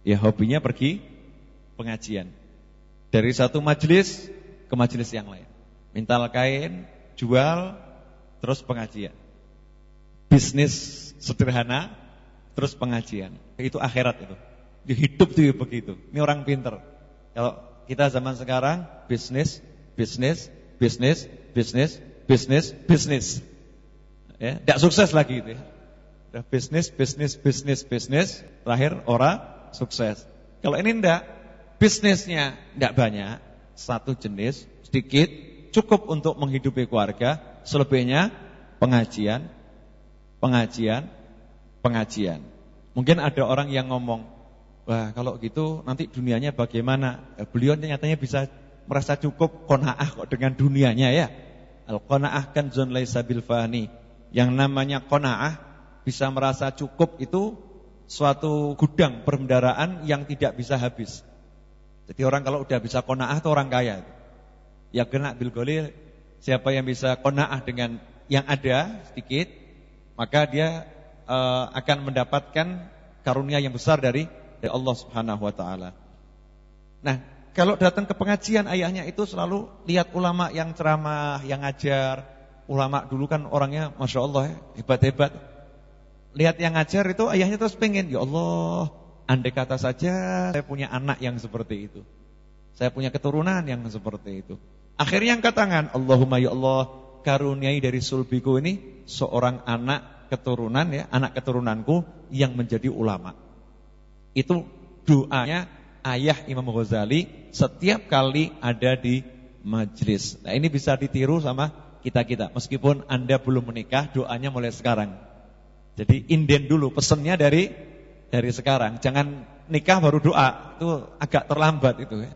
Ya hobinya pergi pengajian. Dari satu majelis ke majelis yang lain. Mintal kain, jual, terus pengajian. Bisnis sederhana, terus pengajian. Itu akhirat itu. Di hidup tuh begitu. Ini orang pinter. Kalau kita zaman sekarang bisnis. Ya, tidak sukses lagi itu ya. Udah bisnis, terakhir orang sukses. Kalau ini enggak, bisnisnya enggak banyak, satu jenis, sedikit, cukup untuk menghidupi keluarga, selebihnya pengajian. Mungkin ada orang yang ngomong, wah kalau gitu nanti dunianya bagaimana? Beliau nyatanya bisa merasa cukup qanaah kok dengan dunianya ya. Al-qanaah kanzun laisa bil fani. Yang namanya qanaah bisa merasa cukup itu suatu gudang perbendaharaan yang tidak bisa habis. Jadi orang kalau udah bisa qanaah itu orang kaya. Ya kena bil golil, siapa yang bisa qanaah dengan yang ada sedikit, maka dia akan mendapatkan karunia yang besar dari Allah Subhanahu wa taala. Nah, kalau datang ke pengajian ayahnya itu selalu lihat ulama yang ceramah, yang ngajar. Ulama dulu kan orangnya Masya Allah ya, hebat-hebat. Lihat yang ngajar itu ayahnya terus pengen, ya Allah, andai kata saja saya punya anak yang seperti itu. Saya punya keturunan yang seperti itu. Akhirnya angkat tangan, Allahumma ya Allah, karuniai dari sulbiku ini seorang anak keturunan ya, anak keturunanku yang menjadi ulama. Itu doanya ayah Imam Ghazali setiap kali ada di majelis. Nah, ini bisa ditiru sama kita-kita. Meskipun Anda belum menikah, doanya mulai sekarang. Jadi inden dulu, pesennya dari sekarang. Jangan nikah baru doa, itu agak terlambat itu ya.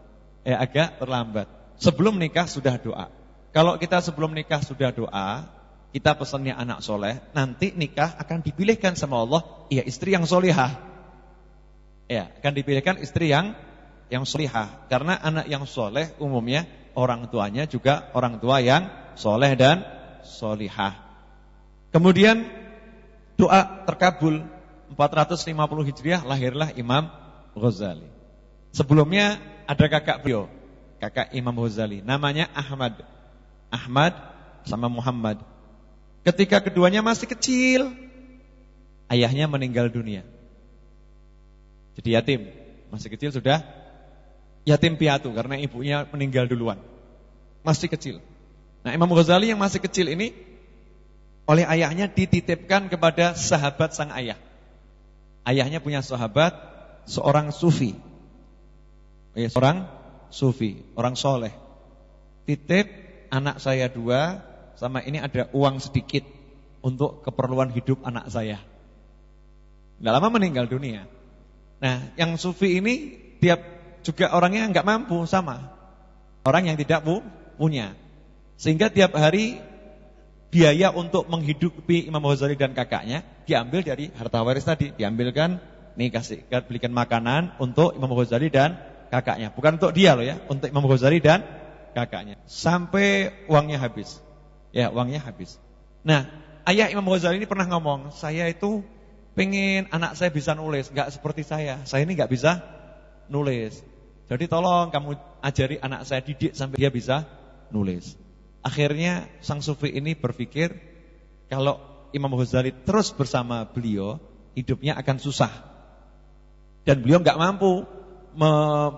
Agak terlambat. Sebelum nikah sudah doa. Kalau kita sebelum nikah sudah doa, kita pesannya anak soleh, nanti nikah akan dipilihkan sama Allah, ya istri yang solihah. Ya, akan dipilihkan istri yang solihah. Karena anak yang soleh umumnya orang tuanya juga orang tua yang soleh dan solihah. Kemudian doa terkabul 450 Hijriah lahirlah Imam Ghazali. Sebelumnya ada kakak beliau, kakak Imam Ghazali, namanya Ahmad sama Muhammad. Ketika keduanya masih kecil, ayahnya meninggal dunia. Jadi yatim, masih kecil sudah yatim piatu karena ibunya meninggal duluan. Masih kecil. Nah, Imam Ghazali yang masih kecil ini oleh ayahnya dititipkan kepada sahabat sang ayah. Ayahnya punya sahabat seorang sufi. Seorang sufi, orang soleh. Titip anak saya 2, sama ini ada uang sedikit untuk keperluan hidup anak saya. Nggak lama meninggal dunia. Nah, yang sufi ini tiap juga orangnya nggak mampu, sama orang yang tidak punya. Sehingga tiap hari biaya untuk menghidupi Imam Ghazali dan kakaknya diambil dari harta waris tadi, diambilkan nih belikan makanan untuk Imam Ghazali dan kakaknya. Bukan untuk dia loh ya, untuk Imam Ghazali dan kakaknya. Sampai uangnya habis. Ya, uangnya habis. Nah, ayah Imam Ghazali ini pernah ngomong, saya itu pengen anak saya bisa nulis, enggak seperti saya. Saya ini enggak bisa nulis. Jadi tolong kamu ajari anak saya, didik sampai dia bisa nulis. Akhirnya sang sufi ini berpikir kalau Imam Ghazali terus bersama beliau, hidupnya akan susah. Dan beliau enggak mampu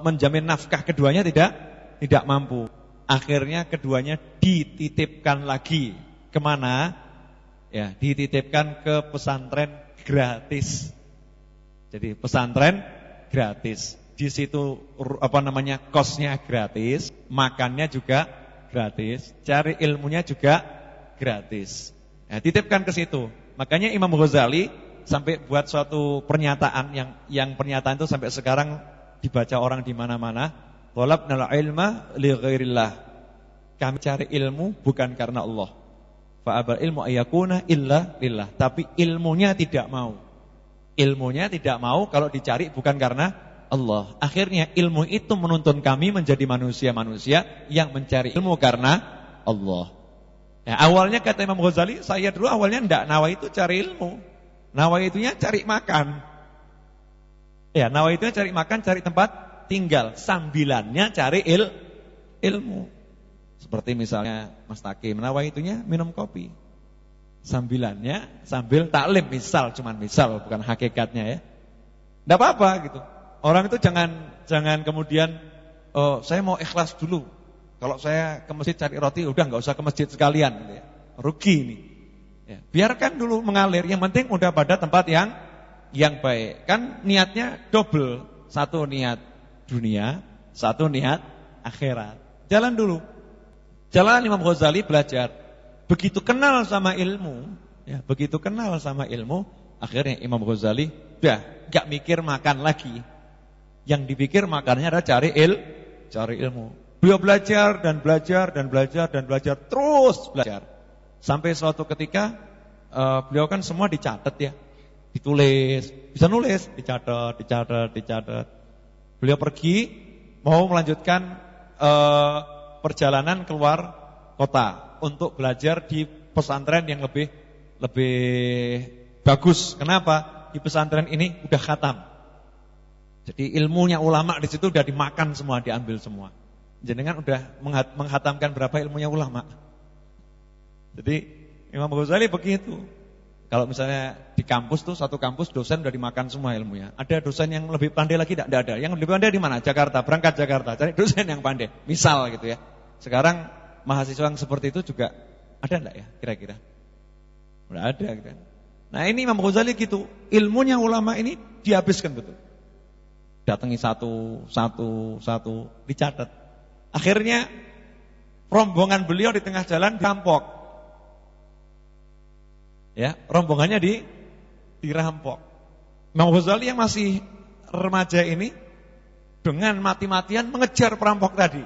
menjamin nafkah keduanya, tidak mampu. Akhirnya keduanya dititipkan lagi kemana? Ya, dititipkan ke pesantren gratis. Jadi pesantren gratis. Di situ kosnya gratis, makannya juga gratis, cari ilmunya juga gratis. Nah, titipkan ke situ. Makanya Imam Ghazali sampai buat suatu pernyataan yang pernyataan itu sampai sekarang dibaca orang di mana-mana. Talabnal ilma li ghairillah. Kami cari ilmu bukan karena Allah. Fa abal ilmu ayakuna illa lillah. Tapi ilmunya tidak mau. Ilmunya tidak mau kalau dicari bukan karena Allah. Akhirnya ilmu itu menuntun kami menjadi manusia-manusia yang mencari ilmu karena Allah. Ya, awalnya kata Imam Ghazali, saya dulu awalnya enggak nawa itu cari ilmu. Nawa itunya cari makan. Ya, nawaitunya cari makan, cari tempat tinggal. Sambilannya cari ilmu. Seperti misalnya Mas Takim, nawaitunya minum kopi. Sambilannya sambil taklim, cuman misal, bukan hakikatnya ya. Enggak apa-apa gitu. Orang itu jangan kemudian saya mau ikhlas dulu. Kalau saya ke masjid cari roti, udah enggak usah ke masjid sekalian gitu ya. Rugi ini. Ya, biarkan dulu mengalir, yang penting udah pada tempat yang baik. Kan niatnya double. Satu niat dunia, satu niat akhirat. Jalan dulu. Jalan Imam Ghazali belajar. Begitu kenal sama ilmu, ya, akhirnya Imam Ghazali udah enggak mikir makan lagi. Yang dipikir makannya adalah cari ilmu. Beliau belajar dan belajar terus belajar. Sampai suatu ketika beliau kan semua dicatat ya. Ditulis, bisa nulis, dicatat. Beliau pergi mau melanjutkan perjalanan keluar kota untuk belajar di pesantren yang lebih bagus. Kenapa? Di pesantren ini udah khatam. Jadi ilmunya ulama di situ udah dimakan semua, diambil semua. Jenengan udah menghatamkan berapa ilmunya ulama. Jadi Imam Ghazali begitu. Kalau misalnya di kampus tuh, satu kampus dosen udah dimakan semua ilmunya. Ada dosen yang lebih pandai lagi? Tidak ada. Yang lebih pandai di mana? Jakarta, berangkat Jakarta, cari dosen yang pandai. Misal gitu ya. Sekarang mahasiswa yang seperti itu juga ada enggak ya kira-kira? Udah ada gitu. Nah ini Imam Ghazali gitu. Ilmunya ulama ini dihabiskan betul. Datangi satu, dicatat. Akhirnya rombongan beliau di tengah jalan dirampok. Ya, rombongannya dirampok. Imam Ghazali yang masih remaja ini dengan mati-matian mengejar perampok tadi.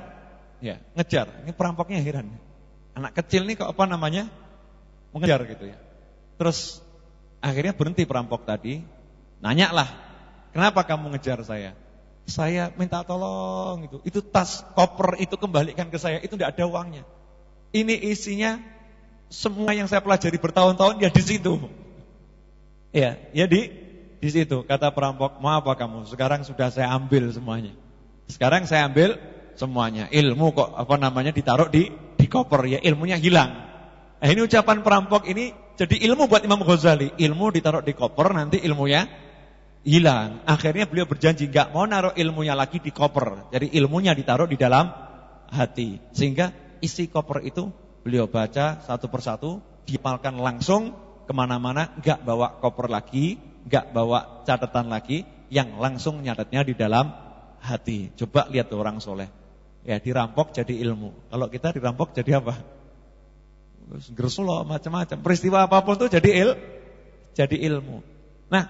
Ya, ngejar. Ini perampoknya heran. Anak kecil nih kok apa namanya? Mengejar gitu ya. Terus akhirnya berhenti perampok tadi. Nanyalah, "Kenapa kamu ngejar saya?" "Saya minta tolong itu. Itu tas, koper itu kembalikan ke saya. Itu tidak ada uangnya. Ini isinya semua yang saya pelajari bertahun-tahun ya di situ." Ya di situ. Kata perampok, "Mau apa kamu? Sekarang sudah saya ambil semuanya. Ilmu kok apa namanya ditaruh di koper, ya ilmunya hilang." Nah, ini ucapan perampok ini jadi ilmu buat Imam Ghazali. Ilmu ditaruh di koper, nanti ilmunya hilang. Akhirnya beliau berjanji enggak mau naruh ilmunya lagi di koper. Jadi ilmunya ditaruh di dalam hati. Sehingga isi koper itu beliau baca satu persatu, dihafalkan langsung kemana-mana, enggak bawa koper lagi, enggak bawa catatan lagi, yang langsung nyatetnya di dalam hati. Coba lihat tuh orang soleh. Ya dirampok jadi ilmu. Kalau kita dirampok jadi apa? Gersuloh macam-macam. Peristiwa apapun tuh jadi ilmu. Nah,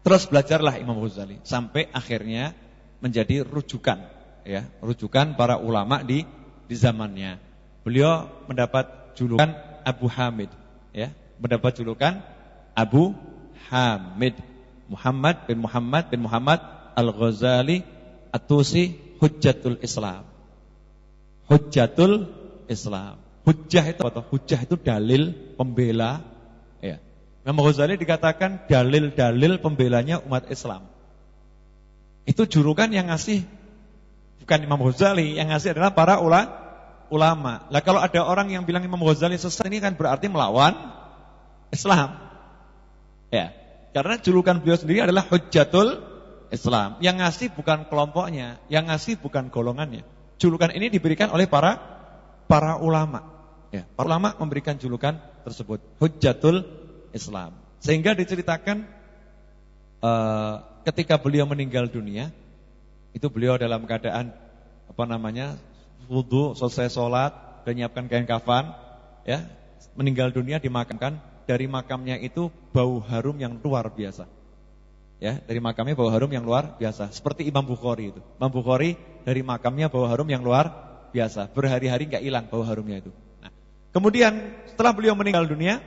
terus belajarlah Imam Ghazali sampai akhirnya menjadi rujukan, ya, rujukan para ulama di zamannya. Beliau mendapat julukan Abu Hamid, ya, mendapat julukan Abu Hamid, Muhammad bin Muhammad Al-Ghazali At-Tusi Hujjatul Islam. Hujjatul Islam. Hujjah itu apa? Hujjah itu dalil pembela, ya. Imam Ghazali dikatakan dalil-dalil pembelanya umat Islam. Itu julukan yang ngasih bukan Imam Ghazali, yang ngasih adalah para ulama. Lah kalau ada orang yang bilang Imam Ghazali sesat, ini kan berarti melawan Islam. Ya. Karena julukan beliau sendiri adalah Hujjatul Islam. Yang ngasih bukan kelompoknya, yang ngasih bukan golongannya. Julukan ini diberikan oleh para ulama. Ya, para ulama memberikan julukan tersebut Hujjatul Islam. Sehingga diceritakan ketika beliau meninggal dunia, itu beliau dalam keadaan apa namanya? Wudu, selesai sholat, dan menyiapkan kain kafan, ya, meninggal dunia dimakamkan. Dari makamnya itu bau harum yang luar biasa. Ya, dari makamnya bau harum yang luar biasa. Seperti Imam Bukhari itu. Imam Bukhari dari makamnya bau harum yang luar biasa. Berhari-hari enggak hilang bau harumnya itu. Nah, kemudian setelah beliau meninggal dunia,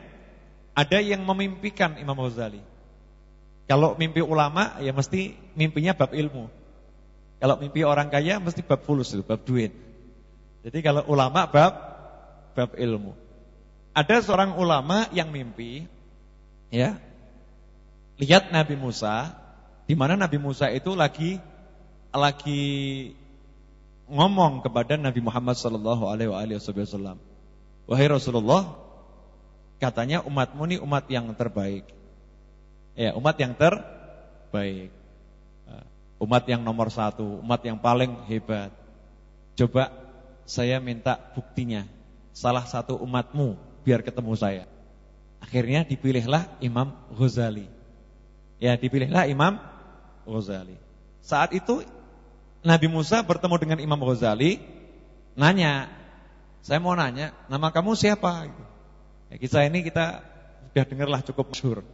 ada yang memimpikan Imam Ghazali. Kalau mimpi ulama ya mesti mimpinya bab ilmu. Kalau mimpi orang kaya mesti bab fulus itu, bab duit. Jadi kalau ulama bab ilmu. Ada seorang ulama yang mimpi, ya, lihat Nabi Musa di mana Nabi Musa itu lagi ngomong kepada Nabi Muhammad sallallahu alaihi wasallam. Wahai Rasulullah, katanya umatmu ini umat yang terbaik. Ya, umat yang terbaik. Umat yang nomor 1, umat yang paling hebat. Coba saya minta buktinya. Salah satu umatmu biar ketemu saya. Akhirnya dipilihlah Imam Ghazali. Ya, dipilihlah Imam Ghazali. Saat itu Nabi Musa bertemu dengan Imam Ghazali, nanya, saya mau nanya, nama kamu siapa? Ya, kisah ini kita sudah dengarlah cukup masyhur.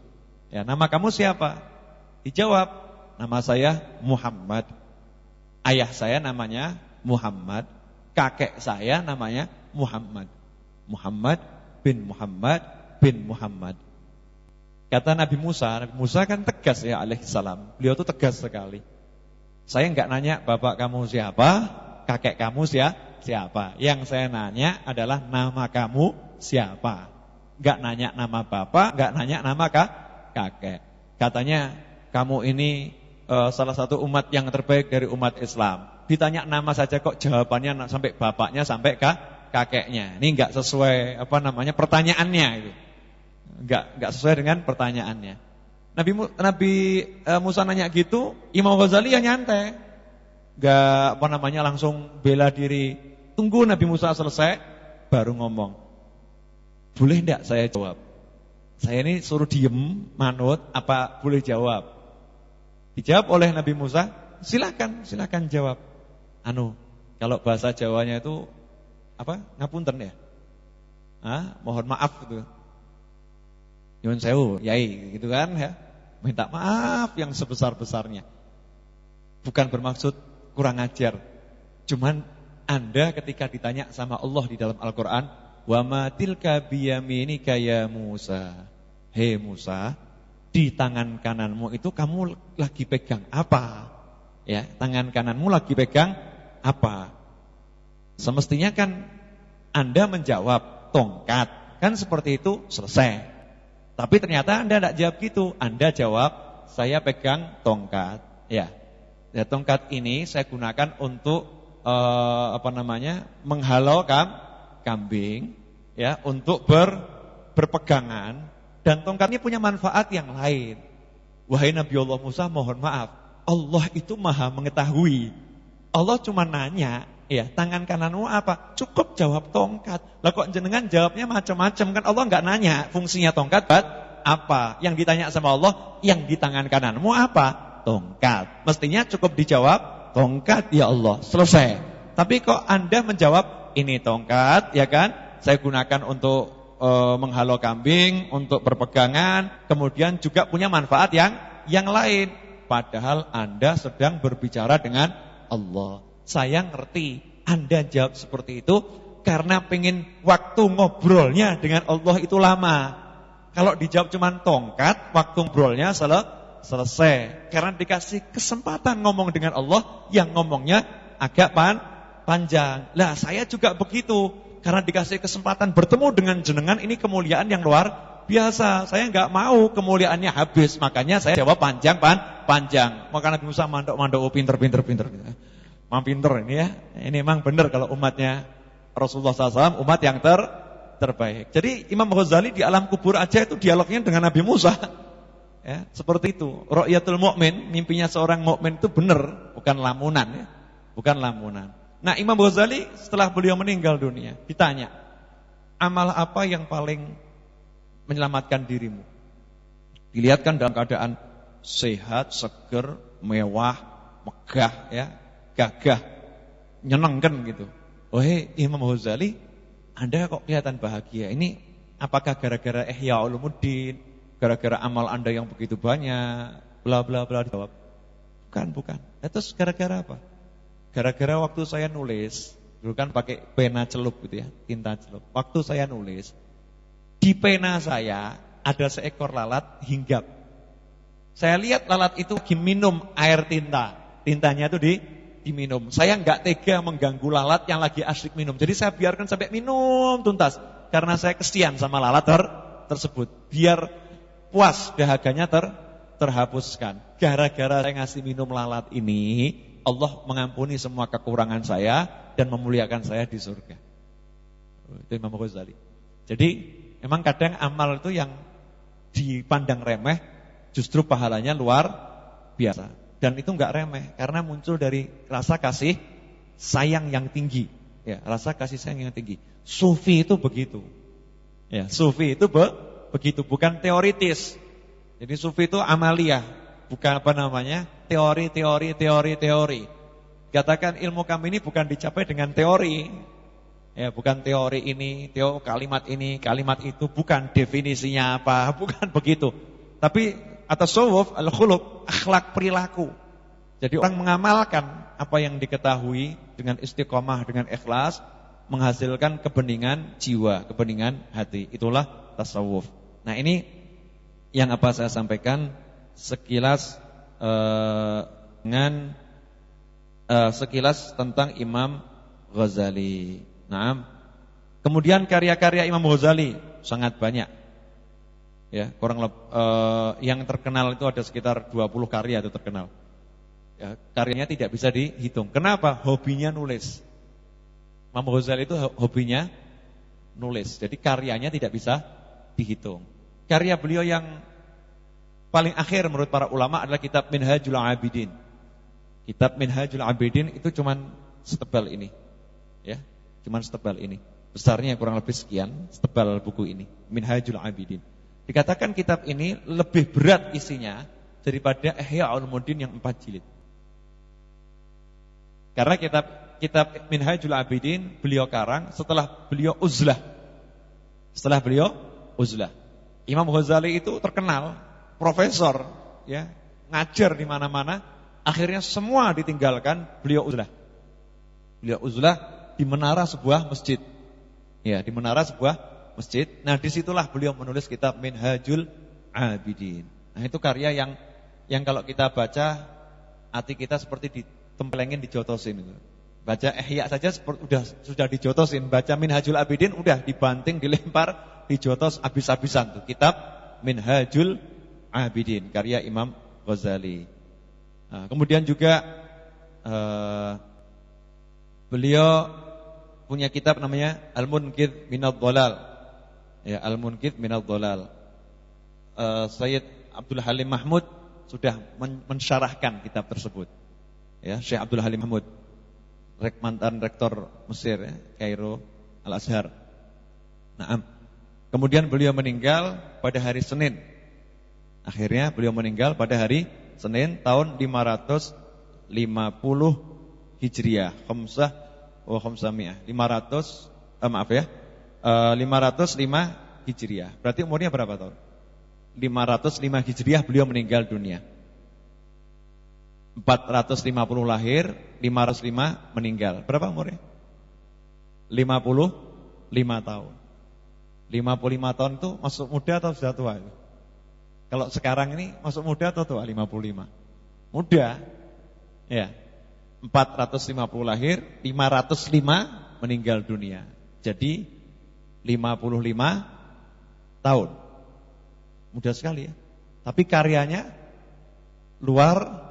Ya, nama kamu siapa? Dijawab, nama saya Muhammad. Ayah saya namanya Muhammad, kakek saya namanya Muhammad. Muhammad bin Muhammad bin Muhammad. Kata Nabi Musa kan tegas ya alaihissalam. Beliau tuh tegas sekali. Saya enggak nanya bapak kamu siapa, kakek kamu siapa. Yang saya nanya adalah nama kamu siapa. Enggak nanya nama bapak, enggak nanya nama kakek. Katanya kamu ini salah satu umat yang terbaik dari umat Islam. Ditanya nama saja kok jawabannya sampai bapaknya sampai kakeknya. Ini enggak sesuai pertanyaannya itu. Enggak sesuai dengan pertanyaannya. Nabi Musa nanya gitu, Imam Ghazali ya nyantai. Enggak langsung bela diri. Tunggu Nabi Musa selesai baru ngomong. Boleh enggak saya jawab? Saya ini suruh diem, manut, apa boleh jawab? Dijawab oleh Nabi Musa, silakan jawab. Kalau bahasa Jawanya itu ngapunten ya? Mohon maaf gitu. Nyuwun sewu, yai gitu kan ya. Minta maaf yang sebesar-besarnya. Bukan bermaksud kurang ajar. Cuman Anda ketika ditanya sama Allah di dalam Al-Qur'an, "Wa ma tilka biyaminika ya Musa?" Hei Musa, di tangan kananmu itu kamu lagi pegang apa? Ya, tangan kananmu lagi pegang apa? Semestinya kan Anda menjawab tongkat. Kan seperti itu selesai. Tapi ternyata Anda tidak jawab gitu. Anda jawab, saya pegang tongkat. Ya, tongkat ini saya gunakan untuk menghalau kambing, ya, untuk berpegangan. Dan tongkat ini punya manfaat yang lain. Wahai Nabi Allah Musa, mohon maaf, Allah itu maha mengetahui. Allah cuma nanya, ya, tangan kananmu apa? Cukup jawab tongkat. Lah kok jenengan jawabnya macam-macam, kan Allah enggak nanya fungsinya tongkat apa. Yang ditanya sama Allah, yang di tangan kananmu apa? Tongkat. Mestinya cukup dijawab tongkat ya Allah, selesai. Tapi kok Anda menjawab ini tongkat, ya kan? Saya gunakan untuk menghalau kambing, untuk berpegangan, kemudian juga punya manfaat yang lain. Padahal Anda sedang berbicara dengan Allah. Saya ngerti Anda jawab seperti itu karena pengen waktu ngobrolnya dengan Allah itu lama. Kalau dijawab cuma tongkat, waktu ngobrolnya selesai. Karena dikasih kesempatan ngomong dengan Allah, yang ngomongnya agak panjang. Lah saya juga begitu. Karena dikasih kesempatan bertemu dengan jenengan, ini kemuliaan yang luar biasa. Saya enggak mau kemuliaannya habis, makanya saya jawab panjang. Maka Nabi Musa mandok pinter. Memang pinter ini ya. Ini memang benar kalau umatnya Rasulullah SAW umat yang terbaik. Jadi Imam Ghazali di alam kubur aja itu dialognya dengan Nabi Musa. Ya, seperti itu. Ru'yatul mu'min, mimpinya seorang mukmin itu benar, bukan lamunan ya. Bukan lamunan. Nah, Imam Ghazali setelah beliau meninggal dunia ditanya, amal apa yang paling menyelamatkan dirimu? Dilihatkan dalam keadaan sehat, seger, mewah, megah ya, gagah, nyenengkan gitu. Wahai Imam Ghazali, Anda kok kelihatan bahagia? Ini apakah gara-gara Ihya Ulumuddin, gara-gara amal Anda yang begitu banyak, bla bla bla? Dijawab, bukan. Terus gara-gara apa? Gara-gara waktu saya nulis, dulu kan pakai pena celup gitu ya, tinta celup. Waktu saya nulis, di pena saya ada seekor lalat hinggap. Saya lihat lalat itu lagi minum air tinta. Tintanya itu diminum. Saya enggak tega mengganggu lalat yang lagi asyik minum. Jadi saya biarkan sampai minum tuntas. Karena saya kesian sama lalat tersebut. Biar puas dahaganya terhapuskan. Gara-gara saya ngasih minum lalat ini, Allah mengampuni semua kekurangan saya dan memuliakan saya di surga. Itu Imam Ghazali. Jadi memang kadang amal itu yang dipandang remeh justru pahalanya luar biasa. Dan itu enggak remeh karena muncul dari rasa kasih sayang yang tinggi. Ya, rasa kasih sayang yang tinggi. Sufi itu begitu. Ya, sufi itu begitu, bukan teoritis. Jadi sufi itu amaliyah, bukan teori. Katakan ilmu kami ini bukan dicapai dengan teori. Ya, bukan teori ini, kalimat itu, bukan definisinya apa, bukan begitu. Tapi at-tasawuf al-khuluq, akhlak perilaku. Jadi orang mengamalkan apa yang diketahui dengan istiqomah, dengan ikhlas, menghasilkan kebeningan jiwa, kebeningan hati. Itulah tasawuf. Nah, ini yang apa saya sampaikan sekilas sekilas tentang Imam Ghazali. Nah, kemudian karya-karya Imam Ghazali sangat banyak. Ya, yang terkenal itu ada sekitar 20 karya itu terkenal. Ya, karyanya tidak bisa dihitung. Kenapa? Hobinya nulis. Imam Ghazali itu hobinya nulis. Jadi karyanya tidak bisa dihitung. Karya beliau yang paling akhir menurut para ulama adalah kitab Minhajul Abidin. Kitab Minhajul Abidin itu cuman setebal ini. Ya, cuman setebal ini. Besarnya kurang lebih sekian, setebal buku ini, Minhajul Abidin. Dikatakan kitab ini lebih berat isinya daripada Ihya Ulumuddin yang 4 jilid. Karena kitab Minhajul Abidin beliau karang setelah beliau uzlah. Setelah beliau uzlah. Imam Ghazali itu terkenal profesor, ya, ngajar di mana-mana, akhirnya semua ditinggalkan, beliau uzlah. Beliau uzlah di menara sebuah masjid. Ya, di menara sebuah masjid. Nah, disitulah beliau menulis kitab Minhajul Abidin. Nah, itu karya yang kalau kita baca hati kita seperti ditempelengin, dijotosin gitu. Baca Ihya saja sudah dijotosin, baca Minhajul Abidin udah dibanting, dilempar, dijotos habis-habisan tuh. Kitab Minhajul Abidin karya Imam Ghazali. Nah, kemudian juga beliau punya kitab namanya Al-Munqidh Minadh Dhalal. Ya, Al-Munqidh Minadh Dhalal. Sayyid Abdul Halim Mahmud sudah mensyarahkan kitab tersebut. Ya, Syekh Abdul Halim Mahmud, mantan rektor Mesir, ya, Kairo Al-Azhar. Nah, kemudian beliau meninggal pada hari Senin. Akhirnya beliau meninggal pada hari Senin tahun 550 Hijriah, 505 Hijriah. Berarti umurnya berapa tahun? 505 Hijriah beliau meninggal dunia. 450 lahir, 505 meninggal. Berapa umurnya? 55 tahun. 55 tahun itu masuk muda atau sudah tua? Kalau sekarang ini masuk muda atau tua? 55. Muda. Ya. 450 lahir, 505 meninggal dunia. Jadi 55 tahun. Muda sekali ya. Tapi karyanya luar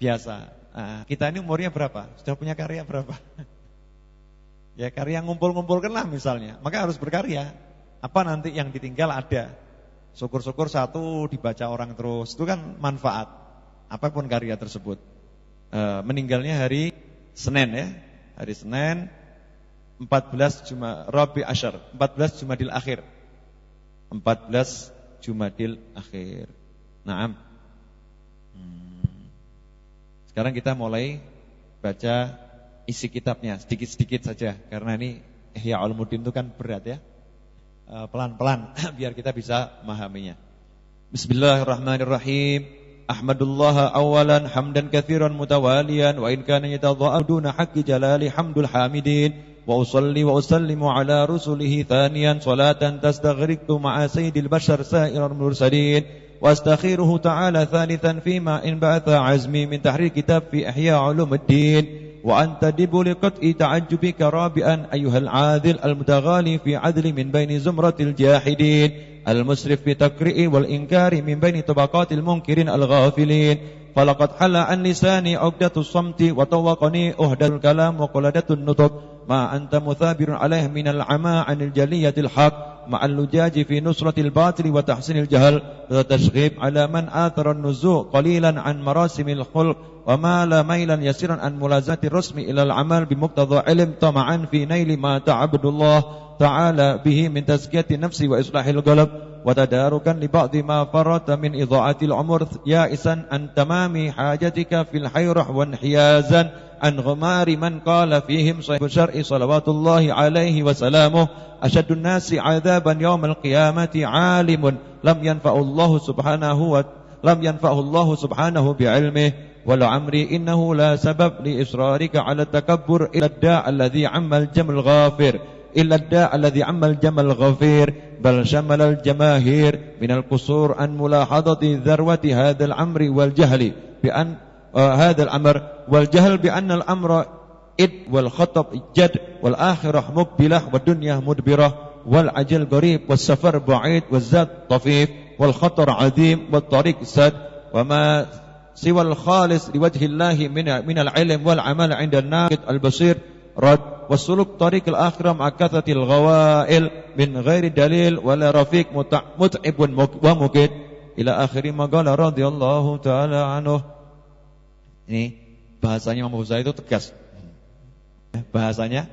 biasa. Nah, kita ini umurnya berapa? Sudah punya karya berapa? Ya, karya ngumpul-ngumpulkanlah misalnya. Maka harus berkarya. Apa nanti yang ditinggal ada. Syukur-syukur satu dibaca orang terus. Itu kan manfaat. Apapun karya tersebut. Meninggalnya hari Senin ya. Hari Senin 14 Jumadil Akhir. 14 Jumadil Akhir. Naam. Sekarang kita mulai baca isi kitabnya sedikit-sedikit saja karena ini Ihya Ulumuddin itu kan berat ya. Pelan-pelan biar kita bisa memahaminya. Bismillahirrahmanirrahim. Ahmadullah awalan hamdan katsiran mutawaliyan wa in kana yatadhaaduna haqqi jalali hamdul hamidin wa usalli wa usallimu ala rusulihi thaniyan salatan tastaghriqu ma'a sayyidil bashar sa'iral mursalin واستخيره تعالى ثالثا فيما إن بعث عزمي من تحرير كتاب في إحياء علوم الدين وأن تدب لقطع تعجبك رابعا أيها العاذل المتغالي في عدل من بين زمرة الجاحدين المسرف في تقرئ والإنكار من بين طبقات المنكرين الغافلين فلقد حل عن لساني عقدة الصمت وطوقني أهدى الكلام وقلدة النطق ما أنت مثابر عليه من العمى عن الجلية الحق مع اللجاج في نصرة الباطل وتحسين الجهل وتشغيب على من آثر النزوع قليلا عن مراسم الخلق ومال ميلا يسيرا عن ملازمة الرسم إلى العمل بمقتضى علم طمعا في نيل ما تعبد الله تعالى به من تزكية النفس وإصلاح القلب وتداركا لبعض ما فرط من إضاعة العمر يائسا عن تمام حاجتك في الحيرة وانحيازا عن غمار من قال فيهم صاحب الشرع صلوات الله عليه وسلامه أشد الناس عذابا يوم القيامة عالم لم ينفعه الله سبحانه بعلمه ولعمري إنه لا سبب لإصرارك على التكبر إلا الداء الذي عم الجمل الغفير بل شمل الجماهير من القصور عن ملاحظة ذروة هذا الأمر والجهل بأن الأمر إد والخطب جد والآخرة مقبلة والدنيا مدبرة والعجل قريب والسفر بعيد والزاد طفيف والخطر عظيم والطريق سد وما سوى الخالص لوجه الله من العلم والعمل عند الناقد البصير رد والسلوك طريق الآخرة مع كثرة الغوائل من غير دليل ولا رفيق متعب ومكد إلى آخر ما قال رضي الله تعالى عنه. Ini bahasanya Imam Ghazali itu tegas. Bahasanya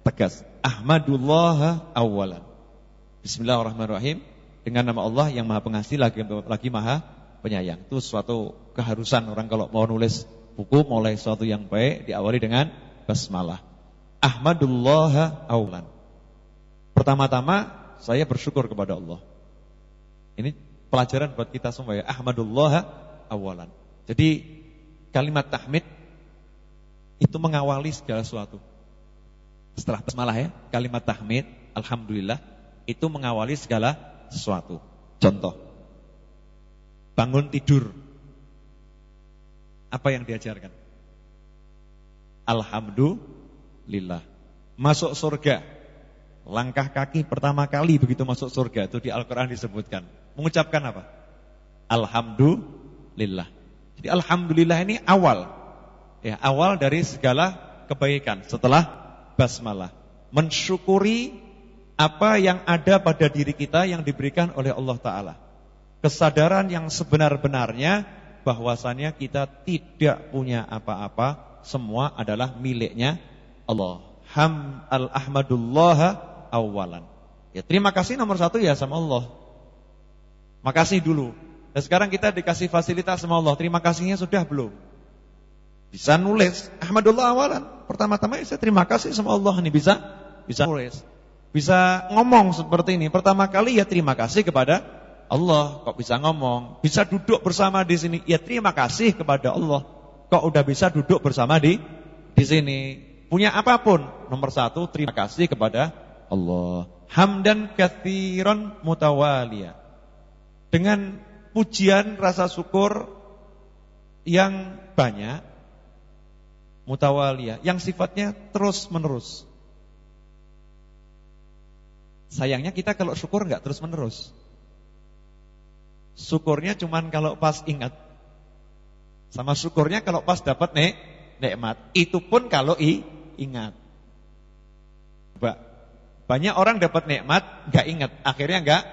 tegas. Ahmadullah awalan. Bismillahirrahmanirrahim. Dengan nama Allah yang Maha Pengasih lagi Maha Penyayang. Itu suatu keharusan orang kalau mau nulis buku mulai suatu yang baik diawali dengan basmalah. Ahmadullah awalan. Pertama-tama saya bersyukur kepada Allah. Ini pelajaran buat kita semua ya. Ahmadullah awalan. Jadi kalimat tahmid itu mengawali segala sesuatu. Setelah basmalah ya, kalimat tahmid, alhamdulillah, itu mengawali segala sesuatu. Contoh, bangun tidur, apa yang diajarkan? Alhamdulillah. Masuk surga, langkah kaki pertama kali begitu masuk surga, itu di Al-Quran disebutkan. Mengucapkan apa? Alhamdulillah. Jadi alhamdulillah ini awal. Ya, awal dari segala kebaikan setelah basmalah. Mensyukuri apa yang ada pada diri kita yang diberikan oleh Allah Ta'ala. Kesadaran yang sebenar-benarnya bahwasannya kita tidak punya apa-apa, semua adalah miliknya Allah. Ahmadullah awalan. Ya, terima kasih nomor satu ya sama Allah. Makasih dulu. Dan sekarang kita dikasih fasilitas sama Allah. Terima kasihnya sudah belum? Bisa nulis Ahmadullah awalan. Pertama-tama saya terima kasih sama Allah. Ini bisa nulis. Bisa ngomong seperti ini. Pertama kali ya terima kasih kepada Allah. Kok bisa ngomong? Bisa duduk bersama di sini. Ya terima kasih kepada Allah. Kok udah bisa duduk bersama di sini. Punya apapun, nomor satu terima kasih kepada Allah. Hamdan katsiran mutawaliya. Dengan pujian rasa syukur yang banyak, mutawaliyah, yang sifatnya terus menerus. Sayangnya kita kalau syukur enggak terus menerus. Syukurnya cuman kalau pas ingat. Sama syukurnya kalau pas dapat nikmat. Itu pun kalau ingat. Banyak orang dapat nikmat enggak ingat, akhirnya enggak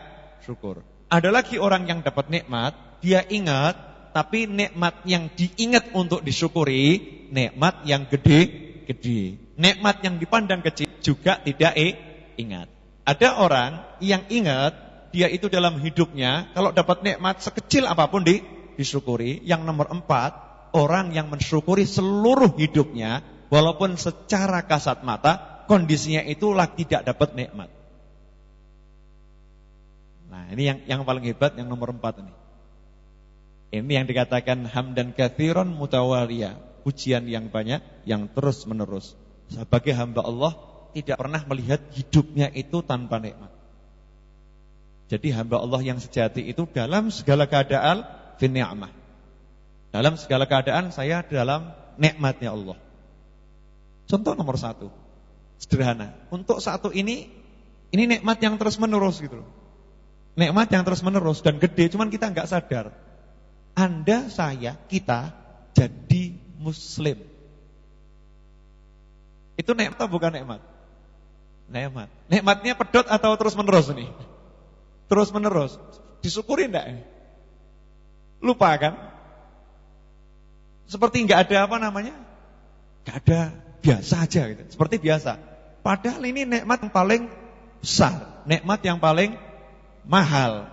syukur. Ada lagi orang yang dapat nikmat, dia ingat, tapi nikmat yang diingat untuk disyukuri, nikmat yang gede-gede. Nikmat yang dipandang kecil juga tidak ingat. Ada orang yang ingat, dia itu dalam hidupnya, kalau dapat nikmat sekecil apapun disyukuri. Yang nomor 4, orang yang mensyukuri seluruh hidupnya, walaupun secara kasat mata, kondisinya itu lagi tidak dapat nikmat. Nah ini yang paling hebat, yang nomor 4 ini. Ini yang dikatakan hamdan katsiran mutawaliya. Pujian yang banyak, yang terus menerus. Sebagai hamba Allah tidak pernah melihat hidupnya itu tanpa nikmat. Jadi hamba Allah yang sejati itu dalam segala keadaan fi ni'mah. Dalam segala keadaan saya dalam nikmatnya Allah. Contoh nomor satu, sederhana. Untuk satu ini nikmat yang terus menerus gitu loh. Nikmat yang terus menerus dan gede, cuman kita nggak sadar. Anda, saya, kita jadi muslim. Itu nikmat atau bukan nikmat? Nikmat. Nikmatnya pedot atau terus menerus ini? Terus menerus. Disyukuri enggak? Lupa kan? Seperti enggak ada apa namanya? Enggak ada, biasa aja gitu. Seperti biasa. Padahal ini nikmat yang paling besar, nikmat yang paling mahal.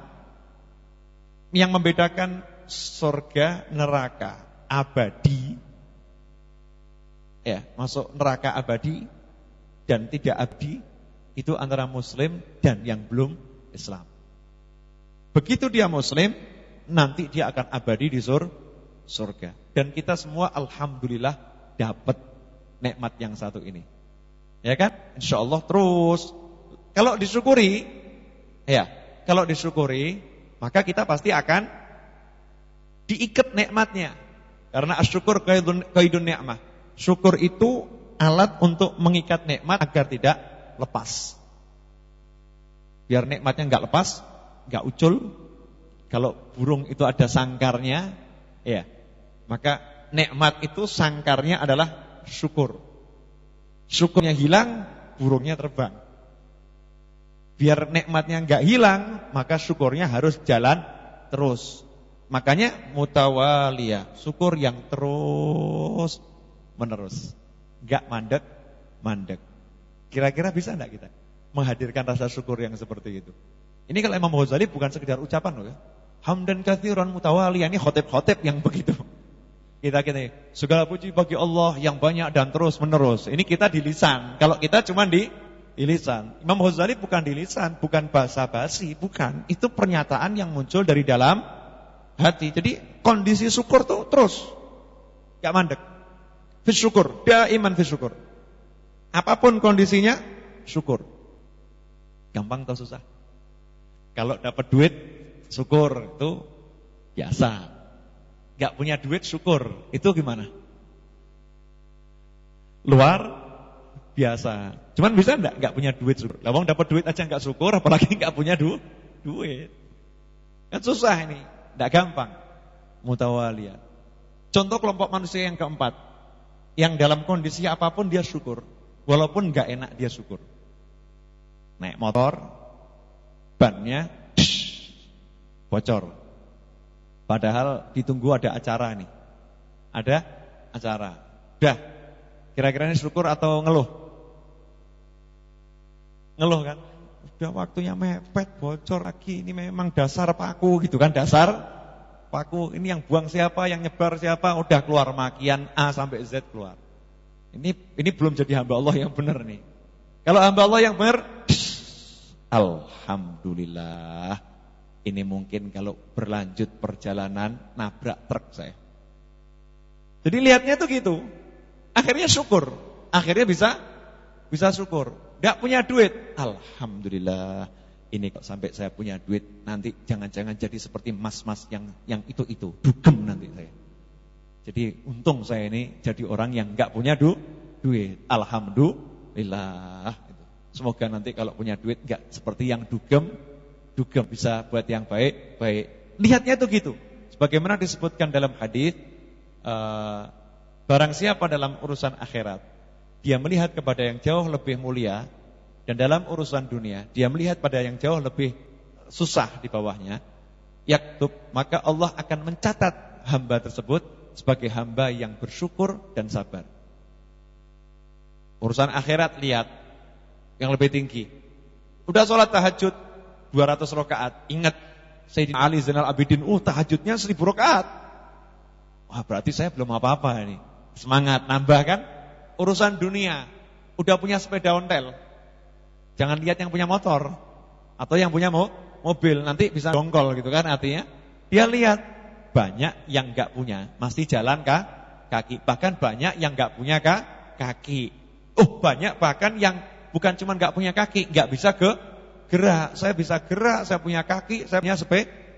Yang membedakan surga neraka abadi, ya, masuk neraka abadi dan tidak abadi, itu antara muslim dan yang belum Islam. Begitu dia muslim, nanti dia akan abadi di surga. Dan kita semua alhamdulillah dapat nikmat yang satu ini. Ya kan? Insyaallah terus. Kalau disyukuri, maka kita pasti akan diikat nikmatnya. Karena asyukur qaidun ni'mah. Syukur itu alat untuk mengikat nikmat agar tidak lepas. Biar nikmatnya enggak lepas, enggak ucul. Kalau burung itu ada sangkarnya, ya, maka nikmat itu sangkarnya adalah syukur. Syukurnya hilang, burungnya terbang. Biar nikmatnya enggak hilang, maka syukurnya harus jalan terus. Makanya mutawaliyah, syukur yang terus menerus, enggak mandek. Kira-kira bisa enggak kita menghadirkan rasa syukur yang seperti itu? Ini kalau Imam Ghazali bukan sekedar ucapan loh ya. Hamdan katsiran mutawaliyah, ini khotib-khotib yang begitu. Kita segala puji bagi Allah yang banyak dan terus menerus. Ini kita di lisan. Kalau kita cuma di lisan. Imam Ghazali bukan di lisan, bukan basa-basi, bukan. Itu pernyataan yang muncul dari dalam hati. Jadi kondisi syukur tuh terus, enggak mandek. Fis syukur, daiman fis syukur. Apapun kondisinya, syukur. Gampang atau susah? Kalau dapat duit, syukur, itu biasa. Enggak punya duit, syukur, itu gimana? Luar biasa. Cuman bisa enggak punya duit syukur? Lawang dapat duit aja enggak syukur, apalagi enggak punya duit. Kan susah ini, enggak gampang. Mutawaliyah. Contoh kelompok manusia yang keempat, yang dalam kondisi apapun dia syukur, walaupun enggak enak dia syukur. Naik motor, bannya bocor. Padahal ditunggu ada acara nih. Ada acara. Dah. Kira-kira ini syukur atau ngeluh? Ngeluh kan? Udah waktunya mepet, bocor lagi. Ini memang dasar paku gitu kan, dasar paku. Ini yang buang siapa, yang nyebar siapa, udah keluar makian A sampai Z keluar. Ini belum jadi hamba Allah yang benar nih. Kalau hamba Allah yang benar, alhamdulillah. Ini mungkin kalau berlanjut perjalanan nabrak truk saya. Jadi lihatnya tuh gitu. Akhirnya syukur. Akhirnya bisa syukur. Gak punya duit, alhamdulillah. Ini kok sampai saya punya duit, nanti jangan-jangan jadi seperti mas-mas yang itu dugem nanti saya. Jadi untung saya ini jadi orang yang gak punya duit. Alhamdulillah. Semoga nanti kalau punya duit gak seperti yang dugem bisa buat yang baik. Lihatnya itu gitu. Sebagaimana disebutkan dalam hadis, barang siapa dalam urusan akhirat dia melihat kepada yang jauh lebih mulia, dan dalam urusan dunia dia melihat pada yang jauh lebih susah di bawahnya, yaktub, maka Allah akan mencatat hamba tersebut sebagai hamba yang bersyukur dan sabar. Urusan akhirat lihat yang lebih tinggi. Udah sholat tahajud 200 rakaat. Ingat Sayyidina Ali Zainal Abidin, tahajudnya 1000 rakaat. Wah, berarti saya belum apa-apa ini. Semangat nambah kan? Urusan dunia, udah punya sepeda ontel. Jangan lihat yang punya motor atau yang punya mobil, nanti bisa dongkol gitu kan artinya. Dia lihat banyak yang enggak punya, masih jalan kaki. Bahkan banyak yang enggak punya kaki. Banyak bahkan yang bukan cuma enggak punya kaki, enggak bisa gerak. Saya bisa gerak, saya punya kaki, saya punya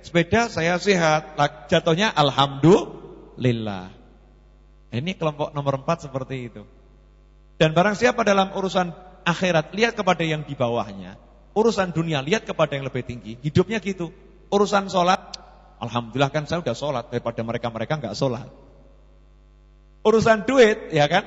sepeda, saya sehat. Jatuhnya alhamdulillah. Ini kelompok nomor 4 seperti itu. Dan barang siapa dalam urusan akhirat lihat kepada yang di bawahnya, urusan dunia lihat kepada yang lebih tinggi. Hidupnya gitu. Urusan sholat, alhamdulillah kan saya udah sholat daripada mereka-mereka enggak sholat. Urusan duit, ya kan?